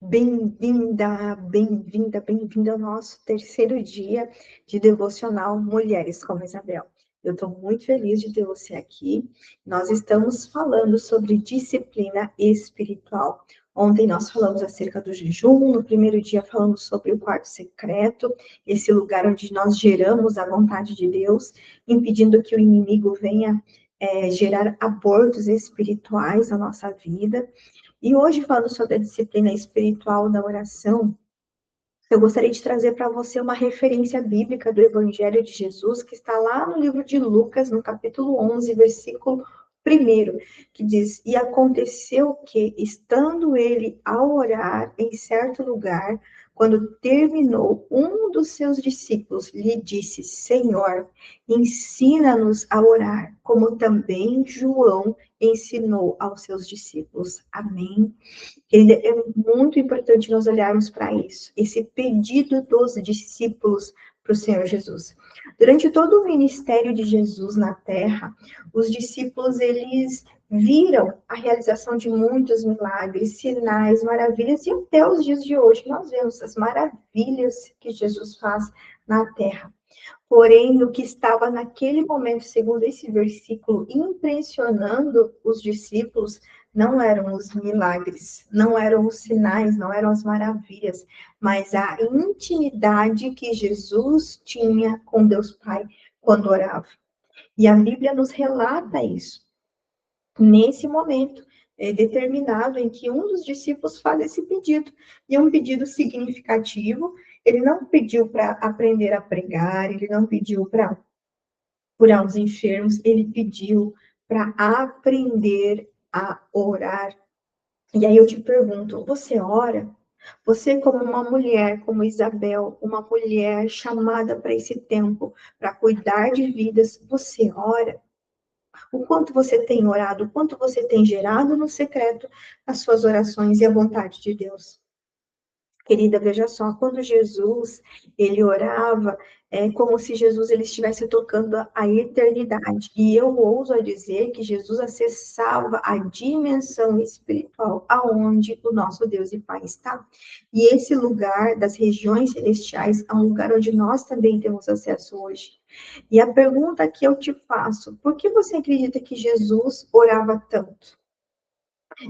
Bem-vinda, bem-vinda, bem-vinda ao nosso terceiro dia de devocional Mulheres como Isabel. Eu estou muito feliz de ter você aqui. Nós estamos falando sobre disciplina espiritual. Ontem nós falamos acerca do jejum, no primeiro dia falamos sobre o quarto secreto, esse lugar onde nós geramos a vontade de Deus, impedindo que o inimigo venha gerar abortos espirituais na nossa vida. E hoje, falando sobre a disciplina espiritual da oração, eu gostaria de trazer para você uma referência bíblica do Evangelho de Jesus, que está lá no livro de Lucas, no capítulo 11, versículo 1, que diz: E aconteceu que, estando ele a orar em certo lugar, quando terminou, um dos seus discípulos lhe disse: Senhor, ensina-nos a orar, como também João ensinou aos seus discípulos. Amém. É muito importante nós olharmos para isso, esse pedido dos discípulos para o Senhor Jesus. Durante todo o ministério de Jesus na Terra, os discípulos, eles viram a realização de muitos milagres, sinais, maravilhas, e até os dias de hoje nós vemos as maravilhas que Jesus faz na Terra. Porém, o que estava naquele momento, segundo esse versículo, impressionando os discípulos, não eram os milagres, não eram os sinais, não eram as maravilhas, mas a intimidade que Jesus tinha com Deus Pai quando orava. E a Bíblia nos relata isso. Nesse momento determinado em que um dos discípulos faz esse pedido, e é um pedido significativo. Ele não pediu para aprender a pregar, ele não pediu para curar os enfermos, ele pediu para aprender a orar. E aí eu te pergunto, você ora? Você, como uma mulher, como Isabel, uma mulher chamada para esse tempo, para cuidar de vidas, você ora? O quanto você tem orado, o quanto você tem gerado no secreto as suas orações e a vontade de Deus. Querida, veja só, quando Jesus, ele orava, é como se Jesus ele estivesse tocando a eternidade. E eu ouso a dizer que Jesus acessava a dimensão espiritual aonde o nosso Deus e Pai está. E esse lugar das regiões celestiais é um lugar onde nós também temos acesso hoje. E a pergunta que eu te faço, por que você acredita que Jesus orava tanto?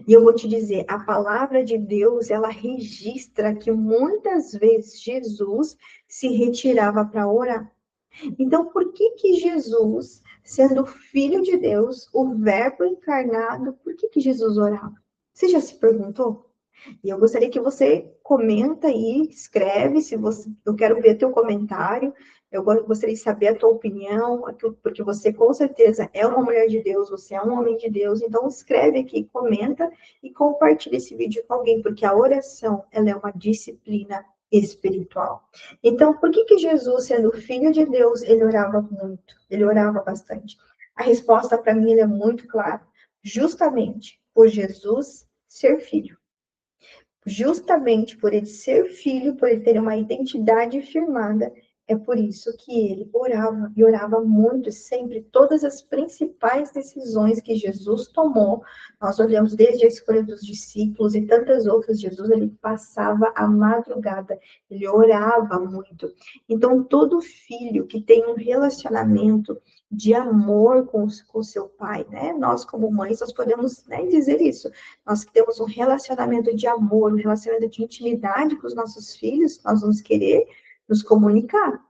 E eu vou te dizer, a palavra de Deus, ela registra que muitas vezes Jesus se retirava para orar. Então, por que que Jesus, sendo filho de Deus, o verbo encarnado, por que que Jesus orava? Você já se perguntou? E eu gostaria que você comenta aí, escreve, se você, eu quero ver teu comentário, eu gostaria de saber a tua opinião, porque você com certeza é uma mulher de Deus, você é um homem de Deus, então escreve aqui, comenta e compartilha esse vídeo com alguém, porque a oração, ela é uma disciplina espiritual. Então, por que que Jesus, sendo filho de Deus, ele orava muito, ele orava bastante? A resposta para mim é muito clara, justamente por Jesus ser filho. Justamente por ele ser filho, por ele ter uma identidade firmada, é por isso que ele orava, e orava muito, sempre, todas as principais decisões que Jesus tomou, nós olhamos desde a escolha dos discípulos e tantas outras, Jesus, ele passava a madrugada, ele orava muito. Então, todo filho que tem um relacionamento de amor com seu pai, né? Nós, como mães, nós podemos, né, dizer isso. Nós que temos um relacionamento de amor, um relacionamento de intimidade com os nossos filhos, nós vamos querer nos comunicar.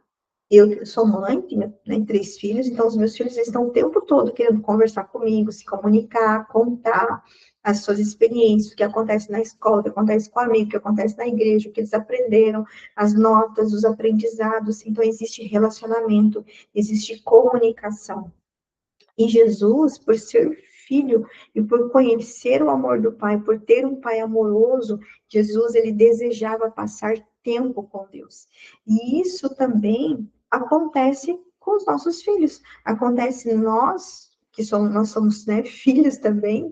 Eu sou mãe, tenho, né, 3 filhos, então os meus filhos estão o tempo todo querendo conversar comigo, se comunicar, contar as suas experiências, o que acontece na escola, o que acontece com o amigo, o que acontece na igreja, o que eles aprenderam, as notas, os aprendizados. Então, existe relacionamento, existe comunicação. E Jesus, por ser filho e por conhecer o amor do Pai, por ter um Pai amoroso, Jesus, ele desejava passar tempo com Deus. E isso também acontece com os nossos filhos. Acontece nós, que somos, nós somos, né, filhos também,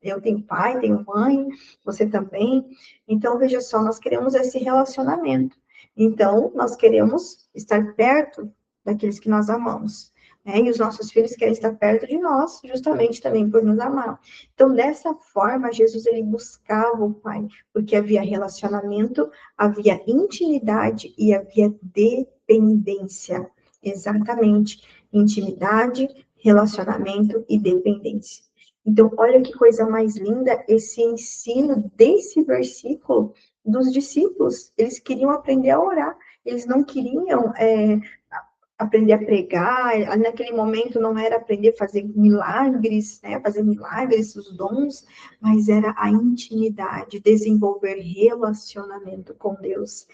eu tenho pai, tenho mãe, você também. Então, veja só, nós queremos esse relacionamento. Então, nós queremos estar perto daqueles que nós amamos. né? E os nossos filhos querem estar perto de nós, justamente também por nos amar. Então, dessa forma, Jesus, ele buscava o Pai, porque havia relacionamento, havia intimidade e havia dependência. Exatamente. Intimidade, relacionamento e dependência. Então, olha que coisa mais linda esse ensino desse versículo dos discípulos. Eles queriam aprender a orar, eles não queriam aprender a pregar, naquele momento não era aprender a fazer milagres, né, fazer milagres, os dons, mas era a intimidade, desenvolver relacionamento com Deus.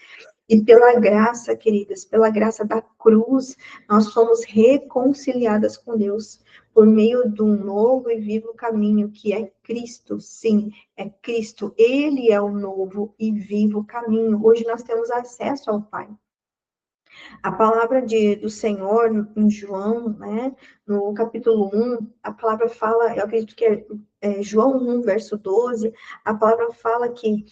E pela graça, queridas, pela graça da cruz, nós somos reconciliadas com Deus por meio de um novo e vivo caminho, que é Cristo. Sim, é Cristo. Ele é o novo e vivo caminho. Hoje nós temos acesso ao Pai. A palavra do Senhor em João, né, no capítulo 1, a palavra fala, eu acredito que é João 1, verso 12, a palavra fala que,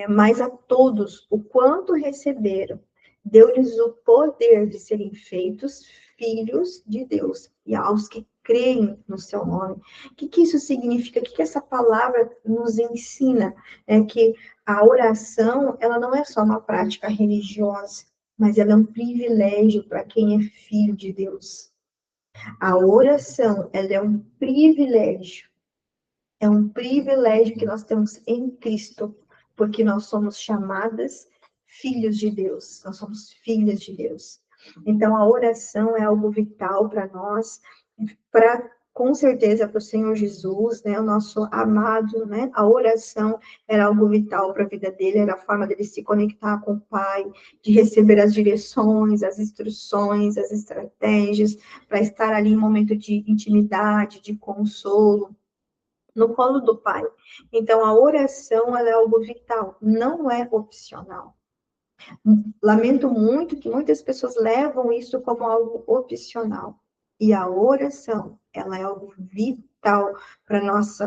mas a todos, o quanto receberam, deu-lhes o poder de serem feitos filhos de Deus, e aos que creem no seu nome. O que isso significa? O que essa palavra nos ensina? É que a oração, ela não é só uma prática religiosa, mas ela é um privilégio para quem é filho de Deus. A oração, ela é um privilégio. É um privilégio que nós temos em Cristo, porque nós somos chamadas filhos de Deus. Nós somos filhas de Deus. Então, a oração é algo vital para nós, com certeza para o Senhor Jesus, né, o nosso amado, né, a oração era algo vital para a vida dele, era a forma dele se conectar com o Pai, de receber as direções, as instruções, as estratégias, para estar ali em um momento de intimidade, de consolo, no colo do Pai. Então, a oração, ela é algo vital, não é opcional. Lamento muito que muitas pessoas levam isso como algo opcional. E a oração, ela é algo vital para nosso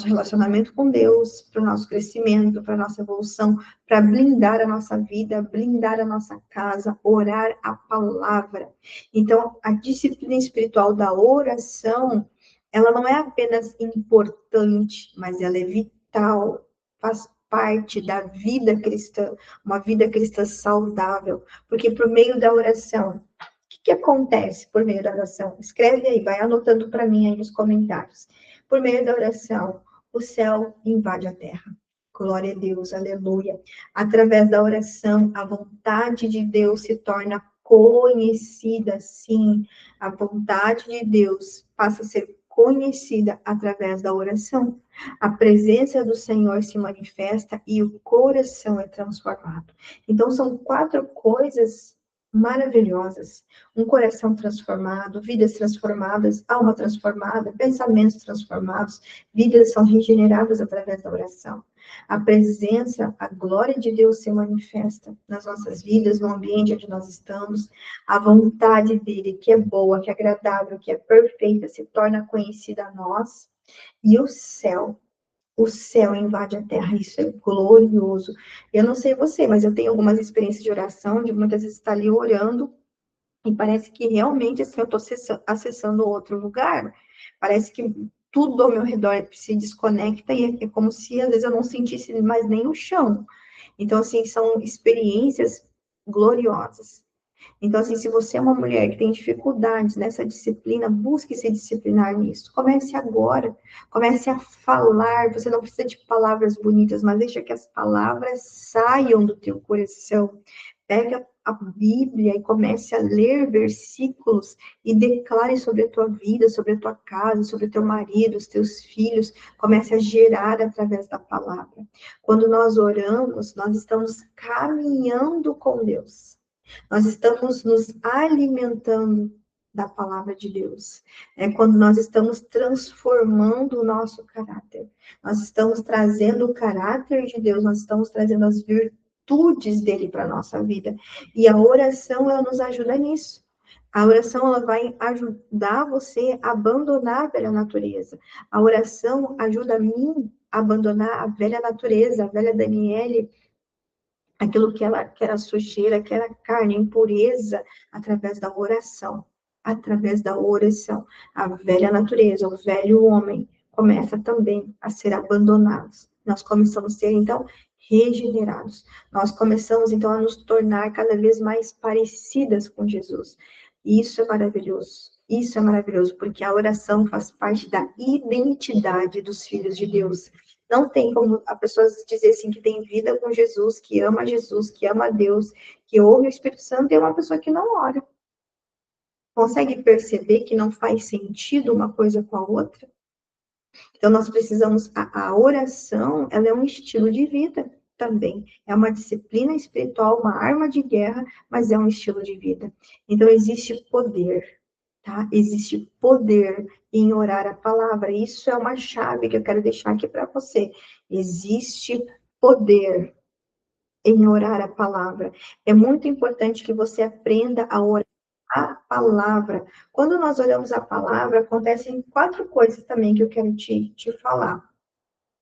relacionamento com Deus, para o nosso crescimento, para a nossa evolução, para blindar a nossa vida, blindar a nossa casa, orar a palavra. Então, a disciplina espiritual da oração, ela não é apenas importante, mas ela é vital, faz parte da vida cristã, uma vida cristã saudável, porque por meio da oração, o que acontece por meio da oração? Escreve aí, vai anotando para mim aí nos comentários. Por meio da oração, o céu invade a terra. Glória a Deus, aleluia. Através da oração, a vontade de Deus se torna conhecida, sim. A vontade de Deus passa a ser conhecida através da oração. A presença do Senhor se manifesta e o coração é transformado. Então, são 4 coisas maravilhosas. Um coração transformado, vidas transformadas, alma transformada, pensamentos transformados, vidas são regeneradas através da oração. A presença, a glória de Deus se manifesta nas nossas vidas, no ambiente onde nós estamos. A vontade dele, que é boa, que é agradável, que é perfeita, se torna conhecida a nós. E o céu invade a terra, isso é glorioso. Eu não sei você, mas eu tenho algumas experiências de oração, de muitas vezes estar ali orando, e parece que realmente assim, eu estou acessando outro lugar. Parece que tudo ao meu redor se desconecta e é como se às vezes eu não sentisse mais nem o chão. Então, assim, são experiências gloriosas. Então, assim, se você é uma mulher que tem dificuldades nessa disciplina, busque se disciplinar nisso. Comece agora, comece a falar. Você não precisa de palavras bonitas, mas deixa que as palavras saiam do teu coração. Pega a Bíblia e comece a ler versículos e declare sobre a tua vida, sobre a tua casa, sobre o teu marido, os teus filhos. Comece a gerar através da palavra. Quando nós oramos, nós estamos caminhando com Deus. Nós estamos nos alimentando da palavra de Deus. É quando nós estamos transformando o nosso caráter. Nós estamos trazendo o caráter de Deus, nós estamos trazendo as virtudes dele para a nossa vida. E a oração, ela nos ajuda nisso. A oração, ela vai ajudar você a abandonar a velha natureza. A oração ajuda a mim a abandonar a velha natureza, a velha Daniele, aquilo que era sujeira, que era carne, impureza, através da oração. através da oração. A velha natureza, o velho homem, começa também a ser abandonado. Nós começamos a ser, então, regenerados. Nós começamos, então, a nos tornar cada vez mais parecidas com Jesus. Isso é maravilhoso. Isso é maravilhoso, porque a oração faz parte da identidade dos filhos de Deus. Não tem como a pessoa dizer assim que tem vida com Jesus, que ama Deus, que ouve o Espírito Santo, e é uma pessoa que não ora. Consegue perceber que não faz sentido uma coisa com a outra? Então, nós precisamos, a oração, ela é um estilo de vida também. É uma disciplina espiritual, uma arma de guerra, mas é um estilo de vida. Então, existe poder, tá? Existe poder em orar a palavra. Isso é uma chave que eu quero deixar aqui para você. Existe poder em orar a palavra. É muito importante que você aprenda a orar a palavra. Quando nós olhamos a palavra, acontecem 4 coisas também que eu quero te falar.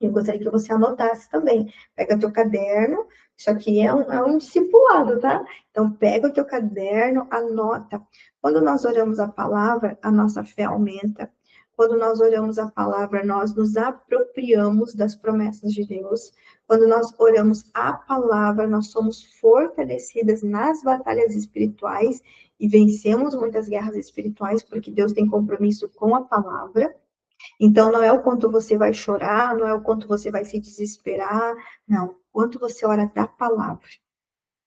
Eu gostaria que você anotasse também. Pega teu caderno, isso aqui é um discipulado, tá? Então, pega o teu caderno, anota. Quando nós oramos a palavra, a nossa fé aumenta. Quando nós oramos a palavra, nós nos apropriamos das promessas de Deus. Quando nós oramos a palavra, nós somos fortalecidas nas batalhas espirituais e vencemos muitas guerras espirituais, porque Deus tem compromisso com a palavra. Então, não é o quanto você vai chorar, não é o quanto você vai se desesperar, não. Quanto você ora da palavra.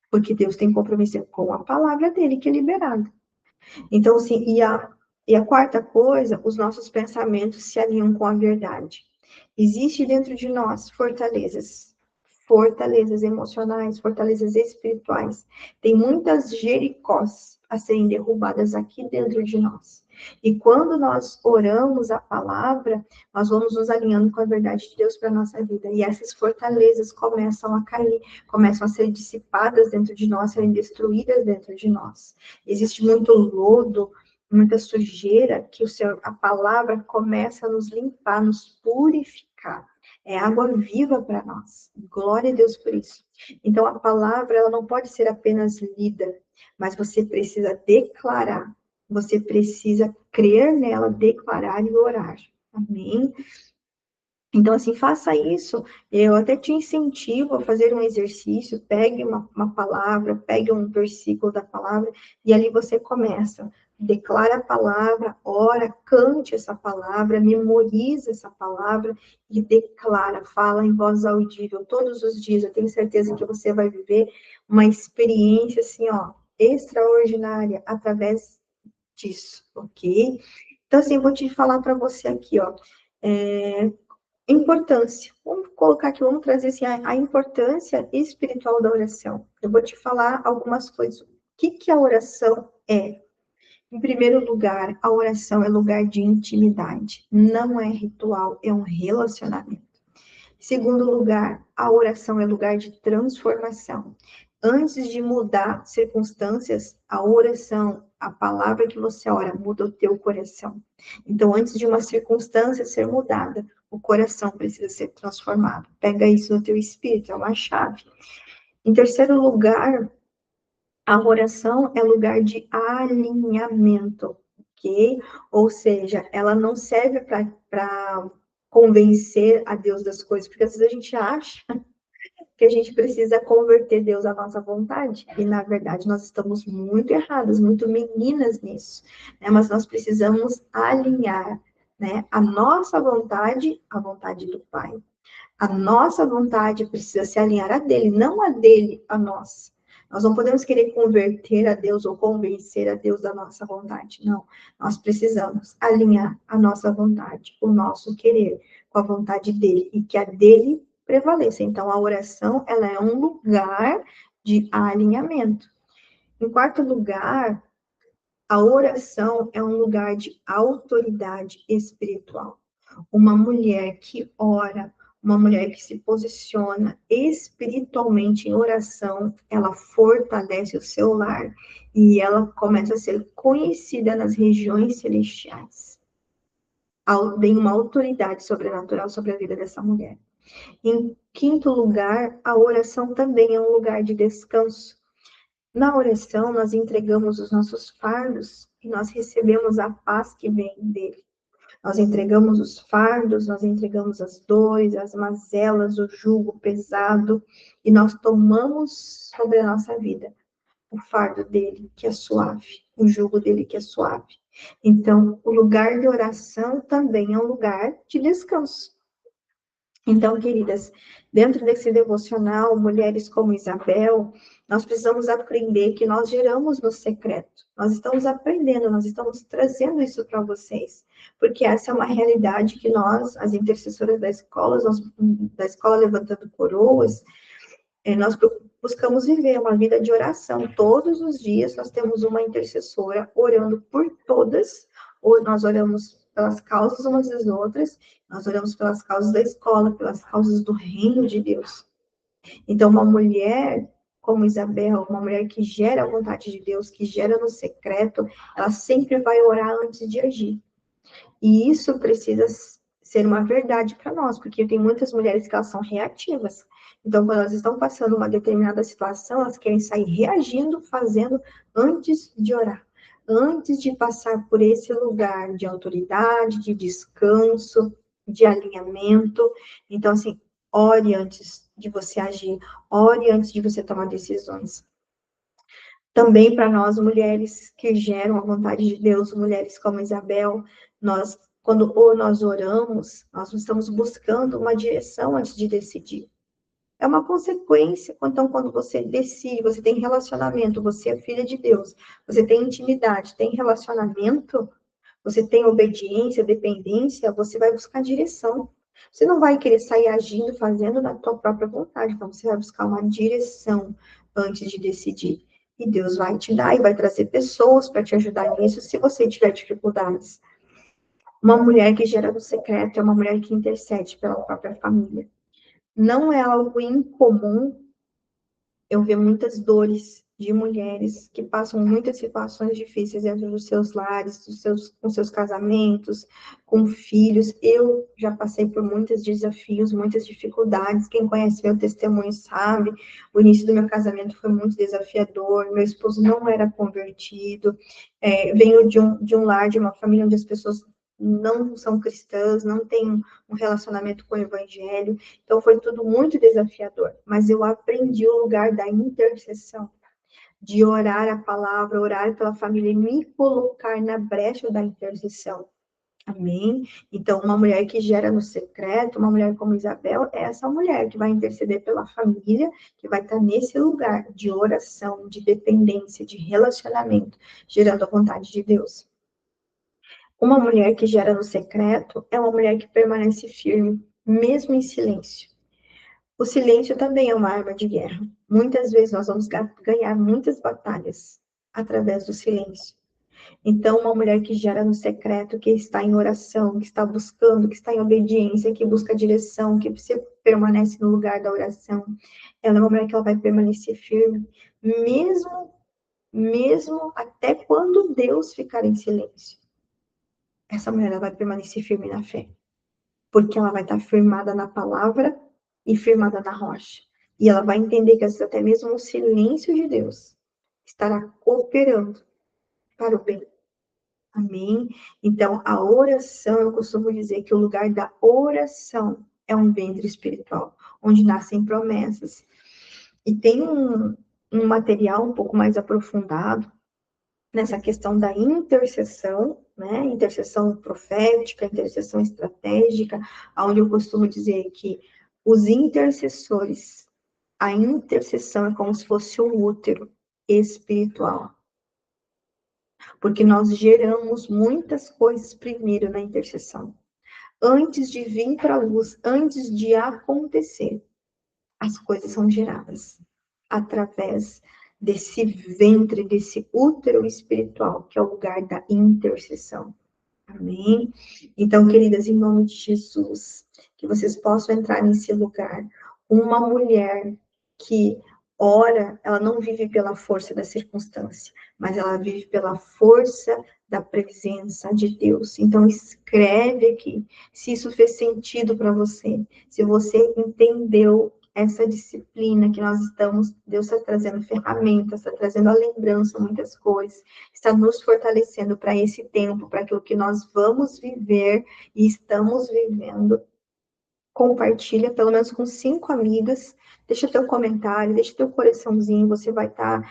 Porque Deus tem compromisso com a palavra dele, que é liberada. Então, assim, e a quarta coisa, os nossos pensamentos se alinham com a verdade. Existe dentro de nós fortalezas emocionais, fortalezas espirituais. Tem muitas Jericós a serem derrubadas aqui dentro de nós. E quando nós oramos a palavra, nós vamos nos alinhando com a verdade de Deus para a nossa vida. E essas fortalezas começam a cair, começam a ser dissipadas dentro de nós, serem destruídas dentro de nós. Existe muito lodo, muita sujeira, que a palavra começa a nos limpar, nos purificar. É água viva para nós. Glória a Deus por isso. Então, a palavra, ela não pode ser apenas lida, mas você precisa declarar. Você precisa crer nela, declarar e orar. Amém? Então, assim, faça isso. Eu até te incentivo a fazer um exercício. Pegue uma palavra, pegue um versículo da palavra, e ali você começa. Declara a palavra, ora, cante essa palavra, memoriza essa palavra e declara, fala em voz audível todos os dias. Eu tenho certeza que você vai viver uma experiência, assim, ó, extraordinária através disso, ok? Então, assim, eu vou te falar para você aqui, ó. Importância. Vamos colocar aqui, vamos trazer assim, a importância espiritual da oração. Eu vou te falar algumas coisas. O que a oração é? Em primeiro lugar, a oração é lugar de intimidade. Não é ritual, é um relacionamento. Em segundo lugar, a oração é lugar de transformação. Antes de mudar circunstâncias, a oração, a palavra que você ora, muda o teu coração. Então, antes de uma circunstância ser mudada, o coração precisa ser transformado. Pega isso no teu espírito, é uma chave. Em terceiro lugar, a oração é lugar de alinhamento, ok? Ou seja, ela não serve para convencer a Deus das coisas, porque às vezes a gente acha que a gente precisa converter Deus à nossa vontade, e na verdade nós estamos muito erradas, muito meninas nisso, né? Mas nós precisamos alinhar, né, a nossa vontade à vontade do Pai. A nossa vontade precisa se alinhar a dele, não a dele a nós. Nós não podemos querer converter a Deus ou convencer a Deus da nossa vontade, não. Nós precisamos alinhar a nossa vontade, o nosso querer, com a vontade dele, e que a dele prevaleça. Então, a oração, ela é um lugar de alinhamento. Em quarto lugar, a oração é um lugar de autoridade espiritual. Uma mulher que ora, uma mulher que se posiciona espiritualmente em oração, ela fortalece o seu lar e ela começa a ser conhecida nas regiões celestiais. Tem uma autoridade sobrenatural sobre a vida dessa mulher. Em quinto lugar, a oração também é um lugar de descanso. Na oração, nós entregamos os nossos fardos e nós recebemos a paz que vem dele. Nós entregamos os fardos, nós entregamos as dores, as mazelas, o jugo pesado, e nós tomamos sobre a nossa vida o fardo dele, que é suave, o jugo dele, que é suave. Então, o lugar de oração também é um lugar de descanso. Então, queridas, dentro desse devocional, mulheres como Isabel, nós precisamos aprender que nós geramos no secreto. Nós estamos aprendendo, nós estamos trazendo isso para vocês, porque essa é uma realidade que nós, as intercessoras da escola, da escola Levantando Coroas, nós buscamos viver uma vida de oração. Todos os dias nós temos uma intercessora orando por todas, ou nós oramos pelas causas umas das outras, nós oramos pelas causas da escola, pelas causas do reino de Deus. Então, uma mulher como Isabel, uma mulher que gera a vontade de Deus, que gera no secreto, ela sempre vai orar antes de agir. E isso precisa ser uma verdade para nós, porque tem muitas mulheres que elas são reativas. Então, quando elas estão passando uma determinada situação, elas querem sair reagindo, fazendo antes de orar, antes de passar por esse lugar de autoridade, de descanso, de alinhamento. Então, assim, ore antes de você agir, ore antes de você tomar decisões. Também para nós, mulheres que geram a vontade de Deus, mulheres como Isabel, quando nós oramos, nós estamos buscando uma direção antes de decidir. É uma consequência. Então, quando você decide, você tem relacionamento, você é filha de Deus, você tem intimidade, tem relacionamento, você tem obediência, dependência, você vai buscar direção. Você não vai querer sair agindo, fazendo na tua própria vontade, então você vai buscar uma direção antes de decidir. E Deus vai te dar e vai trazer pessoas para te ajudar nisso, se você tiver dificuldades. Uma mulher que gera no secreto é uma mulher que intercede pela própria família. Não é algo incomum eu ver muitas dores de mulheres que passam muitas situações difíceis dentro dos seus lares, com seus casamentos, com filhos. Eu já passei por muitos desafios, muitas dificuldades. Quem conhece meu testemunho sabe, o início do meu casamento foi muito desafiador, meu esposo não era convertido, venho de um lar, de uma família onde as pessoas não são cristãs, não têm um relacionamento com o evangelho, então foi tudo muito desafiador, mas eu aprendi o lugar da intercessão, de orar a palavra, orar pela família e me colocar na brecha da intercessão. Amém? Então, uma mulher que gera no secreto, uma mulher como Isabel, é essa mulher que vai interceder pela família, que vai estar nesse lugar de oração, de dependência, de relacionamento, gerando a vontade de Deus. Uma mulher que gera no secreto é uma mulher que permanece firme, mesmo em silêncio. O silêncio também é uma arma de guerra. Muitas vezes nós vamos ganhar muitas batalhas através do silêncio. Então, uma mulher que gera no secreto, que está em oração, que está buscando, que está em obediência, que busca direção, que permanece no lugar da oração, ela é uma mulher que ela vai permanecer firme, mesmo até quando Deus ficar em silêncio. Essa mulher ela vai permanecer firme na fé, porque ela vai estar firmada na palavra e firmada na rocha. E ela vai entender que às vezes até mesmo o silêncio de Deus estará cooperando para o bem. Amém? Então, a oração, eu costumo dizer que o lugar da oração é um ventre espiritual, onde nascem promessas. E tem um material um pouco mais aprofundado nessa questão da intercessão, né? Intercessão profética, intercessão estratégica, onde eu costumo dizer que os intercessores, a intercessão é como se fosse o útero espiritual. Porque nós geramos muitas coisas primeiro na intercessão. Antes de vir para a luz, antes de acontecer, as coisas são geradas através desse ventre, desse útero espiritual, que é o lugar da intercessão. Amém? Então, queridas, em nome de Jesus, que vocês possam entrar nesse lugar. Uma mulher que ora, ela não vive pela força da circunstância, mas ela vive pela força da presença de Deus. Então, escreve aqui, se isso fez sentido para você, se você entendeu essa disciplina que nós estamos, Deus está trazendo ferramentas, está trazendo a lembrança, muitas coisas, está nos fortalecendo para esse tempo, para aquilo que nós vamos viver e estamos vivendo. Compartilha, pelo menos com 5 amigas, deixa teu comentário, deixa teu coraçãozinho, você vai estar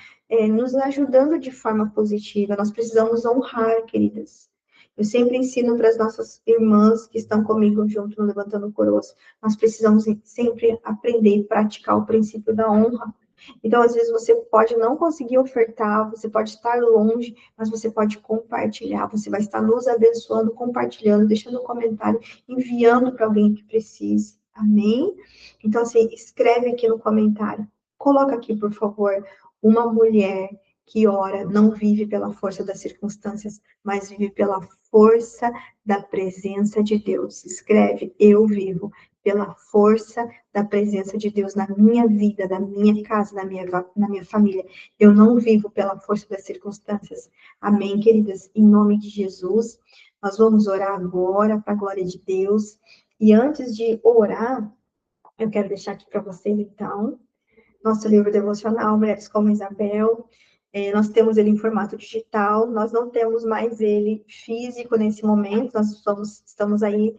nos ajudando de forma positiva. Nós precisamos honrar, queridas. Eu sempre ensino para as nossas irmãs que estão comigo junto no Levantando Coroas, nós precisamos sempre aprender e praticar o princípio da honra. Então, às vezes, você pode não conseguir ofertar, você pode estar longe, mas você pode compartilhar, você vai estar nos abençoando, compartilhando, deixando um comentário, enviando para alguém que precise. Amém? Então, assim, escreve aqui no comentário. Coloca aqui, por favor, uma mulher que ora não vive pela força das circunstâncias, mas vive pela força da presença de Deus. Escreve, eu vivo pela força da presença de Deus na minha vida, na minha casa, na minha família. Eu não vivo pela força das circunstâncias. Amém, queridas? Em nome de Jesus, nós vamos orar agora para a glória de Deus. E antes de orar, eu quero deixar aqui para vocês, então, nosso livro devocional, Mulheres como Isabel. Nós temos ele em formato digital, nós não temos mais ele físico nesse momento, nós estamos aí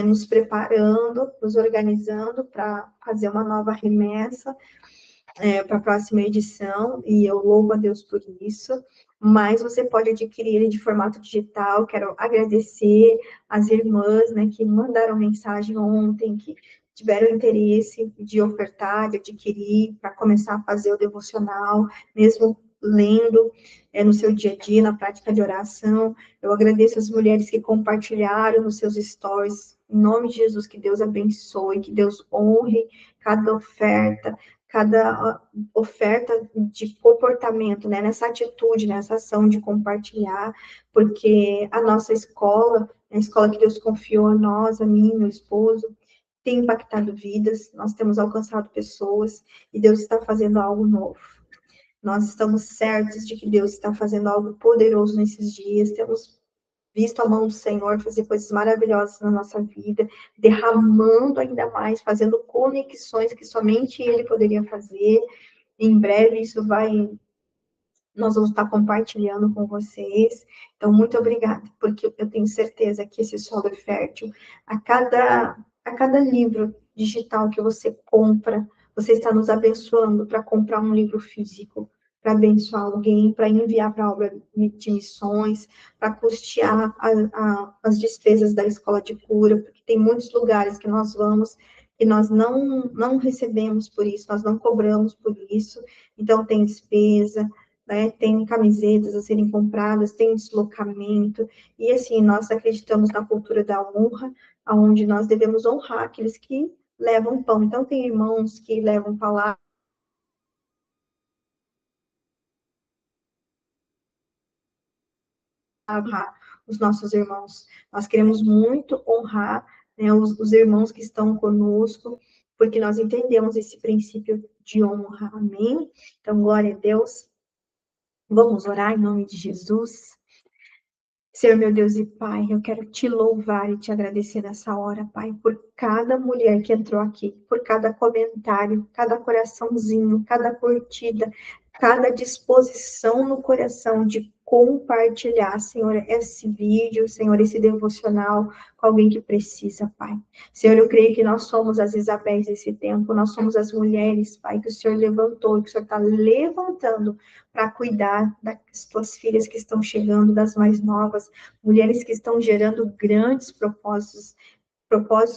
nos preparando, nos organizando para fazer uma nova remessa para a próxima edição, e eu louvo a Deus por isso. Mas você pode adquirir ele de formato digital. Quero agradecer as irmãs, né, que mandaram mensagem ontem, que tiveram interesse de ofertar, de adquirir, para começar a fazer o devocional, mesmo lendo no seu dia a dia, na prática de oração. Eu agradeço as mulheres que compartilharam nos seus stories. Em nome de Jesus, que Deus abençoe, que Deus honre cada oferta de comportamento, né, nessa atitude, nessa ação de compartilhar, porque a nossa escola, a escola que Deus confiou a nós, a mim, meu esposo, tem impactado vidas, nós temos alcançado pessoas e Deus está fazendo algo novo. Nós estamos certos de que Deus está fazendo algo poderoso nesses dias, temos visto a mão do Senhor fazer coisas maravilhosas na nossa vida, derramando ainda mais, fazendo conexões que somente Ele poderia fazer. Em breve nós vamos estar compartilhando com vocês. Então, muito obrigada, porque eu tenho certeza que esse solo é fértil. A cada livro digital que você compra, você está nos abençoando para comprar um livro físico, para abençoar alguém, para enviar para a obra de missões, para custear as despesas da escola de cura, porque tem muitos lugares que nós vamos e nós não recebemos por isso, nós não cobramos por isso, então tem despesa, né, tem camisetas a serem compradas, tem deslocamento, e assim, nós acreditamos na cultura da honra, onde nós devemos honrar aqueles que levam pão. Então, tem irmãos que levam palavra, honrar os nossos irmãos. Nós queremos muito honrar, né, os irmãos que estão conosco, porque nós entendemos esse princípio de honra. Amém? Então, glória a Deus. Vamos orar em nome de Jesus. Senhor, meu Deus e Pai, eu quero te louvar e te agradecer nessa hora, Pai, por cada mulher que entrou aqui, por cada comentário, cada coraçãozinho, cada curtida, cada disposição no coração de compartilhar, Senhor, esse vídeo, Senhor, esse devocional com alguém que precisa, Pai. Senhor, eu creio que nós somos as Isabéis desse tempo, nós somos as mulheres, Pai, que o Senhor levantou, que o Senhor está levantando para cuidar das tuas filhas que estão chegando, das mais novas, mulheres que estão gerando grandes propósitos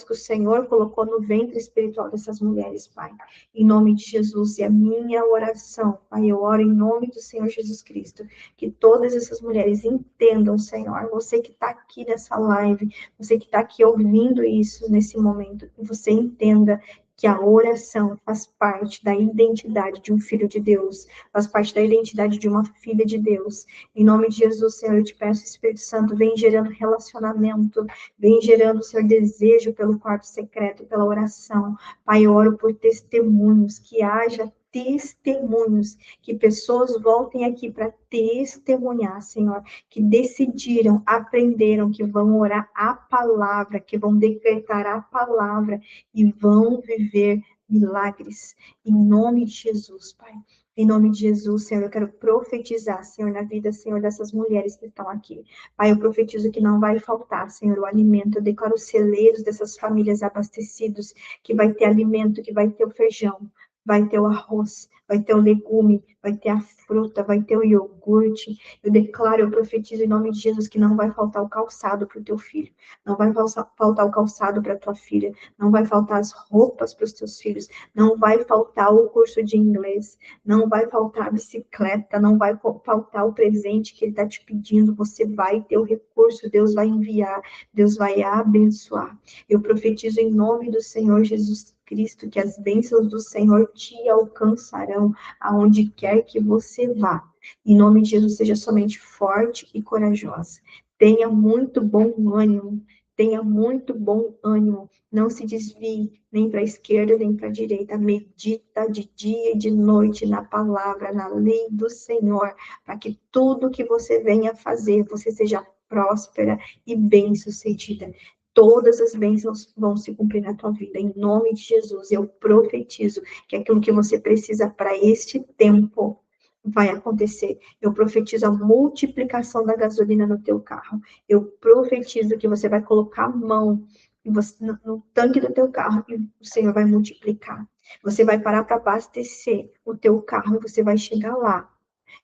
que o Senhor colocou no ventre espiritual dessas mulheres, Pai. Em nome de Jesus, e a minha oração, Pai, eu oro em nome do Senhor Jesus Cristo, que todas essas mulheres entendam, Senhor, você que está aqui nessa live, você que está aqui ouvindo isso nesse momento, que você entenda que a oração faz parte da identidade de um filho de Deus, faz parte da identidade de uma filha de Deus. Em nome de Jesus, Senhor, eu te peço, Espírito Santo, vem gerando relacionamento, vem gerando, Senhor, desejo pelo quarto secreto, pela oração. Pai, eu oro por testemunhos, que haja testemunhos, que pessoas voltem aqui para testemunhar, Senhor, que decidiram, aprenderam, que vão orar a palavra, que vão decretar a palavra e vão viver milagres, em nome de Jesus, Pai. Em nome de Jesus, Senhor, eu quero profetizar, Senhor, na vida, Senhor, dessas mulheres que estão aqui. Pai, eu profetizo que não vai faltar, Senhor, o alimento. Eu declaro os celeiros dessas famílias abastecidos, que vai ter alimento, que vai ter o feijão, vai ter o arroz, vai ter o legume, vai ter a fruta, vai ter o iogurte. Eu declaro, eu profetizo em nome de Jesus que não vai faltar o calçado para o teu filho, não vai faltar o calçado para a tua filha, não vai faltar as roupas para os teus filhos, não vai faltar o curso de inglês, não vai faltar a bicicleta, não vai faltar o presente que ele está te pedindo, você vai ter o recurso, Deus vai enviar, Deus vai abençoar. Eu profetizo em nome do Senhor Jesus Cristo, que as bênçãos do Senhor te alcançarão aonde quer que você vá. Em nome de Jesus, seja somente forte e corajosa. Tenha muito bom ânimo, tenha muito bom ânimo. Não se desvie nem para a esquerda, nem para a direita. Medita de dia e de noite na palavra, na lei do Senhor, para que tudo que você venha fazer, você seja próspera e bem-sucedida. Todas as bênçãos vão se cumprir na tua vida. Em nome de Jesus, eu profetizo que aquilo que você precisa para este tempo vai acontecer. Eu profetizo a multiplicação da gasolina no teu carro. Eu profetizo que você vai colocar a mão no tanque do teu carro e o Senhor vai multiplicar. Você vai parar para abastecer o teu carro e você vai chegar lá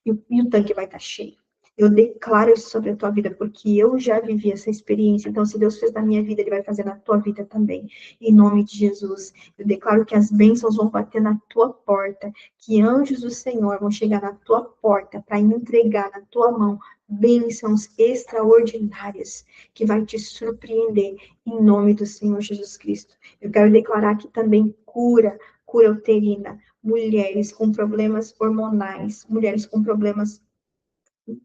e o tanque vai estar cheio. Eu declaro isso sobre a tua vida, porque eu já vivi essa experiência. Então, se Deus fez na minha vida, Ele vai fazer na tua vida também. Em nome de Jesus, eu declaro que as bênçãos vão bater na tua porta, que anjos do Senhor vão chegar na tua porta para entregar na tua mão bênçãos extraordinárias que vai te surpreender em nome do Senhor Jesus Cristo. Eu quero declarar que também cura uterina, mulheres com problemas hormonais, mulheres com problemas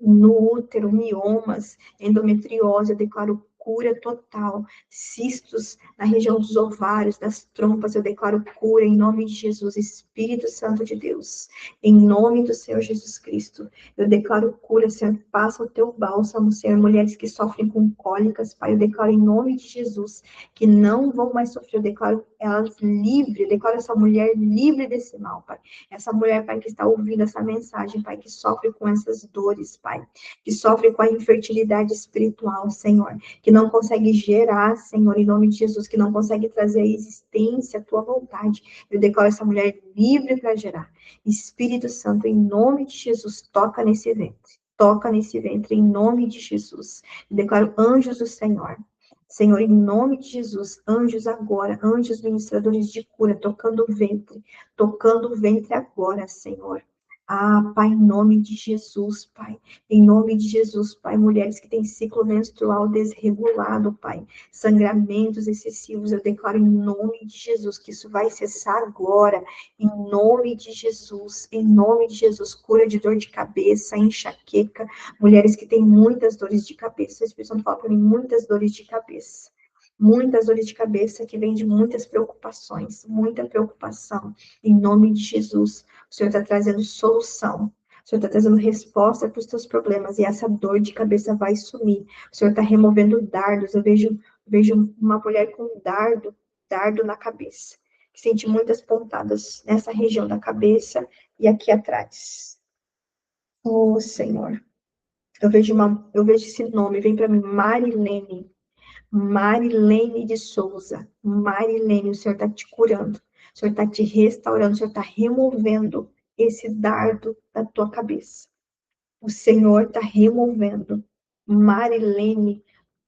no útero, miomas, endometriose, eu declaro cura total, cistos na região dos ovários, das trompas, eu declaro cura em nome de Jesus, Espírito Santo de Deus, em nome do Senhor Jesus Cristo, eu declaro cura, Senhor, passa o teu bálsamo, Senhor, mulheres que sofrem com cólicas, Pai, eu declaro em nome de Jesus, que não vão mais sofrer, eu declaro elas livres, eu declaro essa mulher livre desse mal, Pai, essa mulher, Pai, que está ouvindo essa mensagem, Pai, que sofre com essas dores, Pai, que sofre com a infertilidade espiritual, Senhor, que não consegue gerar, Senhor, em nome de Jesus, que não consegue trazer à existência a tua vontade. Eu declaro essa mulher livre para gerar. Espírito Santo, em nome de Jesus, toca nesse ventre. Toca nesse ventre, em nome de Jesus. Eu declaro anjos do Senhor. Senhor, em nome de Jesus, anjos agora, anjos ministradores de cura, tocando o ventre agora, Senhor. Ah, Pai, em nome de Jesus, Pai. Em nome de Jesus, Pai. Mulheres que têm ciclo menstrual desregulado, Pai. Sangramentos excessivos, eu declaro em nome de Jesus que isso vai cessar agora. Em nome de Jesus. Em nome de Jesus. Cura de dor de cabeça, enxaqueca. Mulheres que têm muitas dores de cabeça. A Espírito Santo fala para mim, muitas dores de cabeça. Muitas dores de cabeça que vêm de muitas preocupações, muita preocupação. Em nome de Jesus. O Senhor está trazendo solução. O Senhor está trazendo resposta para os teus problemas. E essa dor de cabeça vai sumir. O Senhor está removendo dardos. Eu vejo uma mulher com dardo na cabeça. Que sente muitas pontadas nessa região da cabeça e aqui atrás. Oh, Senhor. Eu vejo esse nome, vem para mim, Marilene. Marilene de Souza. Marilene, o Senhor está te curando. O Senhor está te restaurando. O Senhor está removendo esse dardo da tua cabeça. O Senhor está removendo. Marilene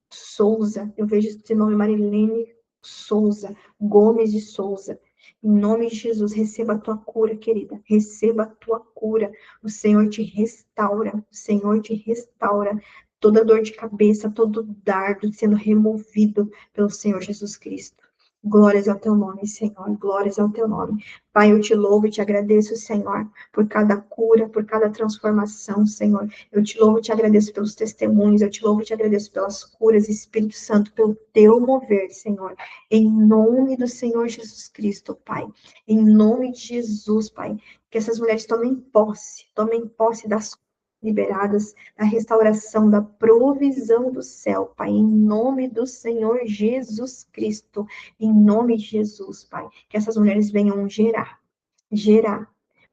Souza. Eu vejo esse nome, Marilene Souza. Gomes de Souza. Em nome de Jesus, receba a tua cura, querida. Receba a tua cura. O Senhor te restaura. O Senhor te restaura. Toda dor de cabeça, todo dardo sendo removido pelo Senhor Jesus Cristo. Glórias ao teu nome, Senhor. Glórias ao teu nome. Pai, eu te louvo e te agradeço, Senhor, por cada cura, por cada transformação, Senhor. Eu te louvo e te agradeço pelos testemunhos. Eu te louvo e te agradeço pelas curas, Espírito Santo, pelo teu mover, Senhor. Em nome do Senhor Jesus Cristo, Pai. Em nome de Jesus, Pai. Que essas mulheres tomem posse das liberadas na restauração da provisão do céu, Pai, em nome do Senhor Jesus Cristo, em nome de Jesus, Pai, que essas mulheres venham gerar.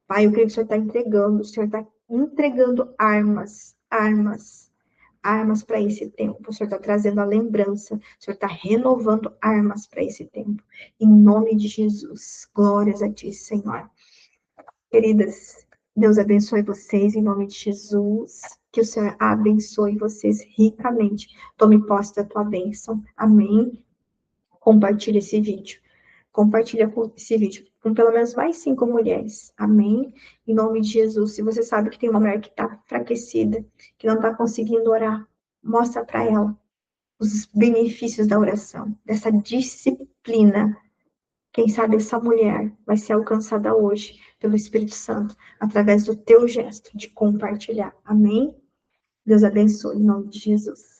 Pai, eu creio que o Senhor está entregando, o Senhor está entregando armas para esse tempo. O Senhor está trazendo a lembrança, o Senhor está renovando armas para esse tempo. Em nome de Jesus, glórias a Ti, Senhor. Queridas, Deus abençoe vocês em nome de Jesus. Que o Senhor abençoe vocês ricamente. Tome posse da tua bênção. Amém. Compartilhe esse vídeo. Compartilha esse vídeo com pelo menos mais 5 mulheres. Amém? Em nome de Jesus. Se você sabe que tem uma mulher que está enfraquecida, que não está conseguindo orar, mostra para ela os benefícios da oração, dessa disciplina. Quem sabe essa mulher vai ser alcançada hoje pelo Espírito Santo, através do teu gesto de compartilhar. Amém? Deus abençoe, em nome de Jesus.